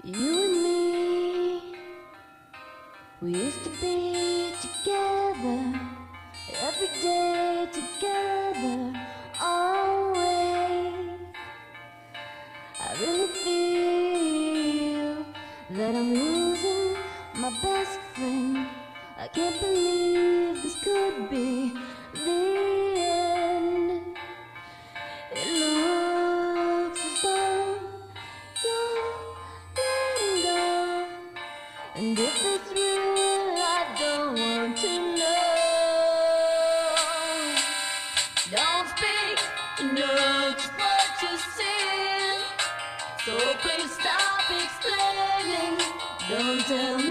You and me, we used to be together, every day together, always. I really feel that I'm losing my best friend. I can't believe this could be the end. It looks as though you're letting go, and if it's real, I don't want to know. Don't speak, you know just what you see, so please stop explaining. Don't tell me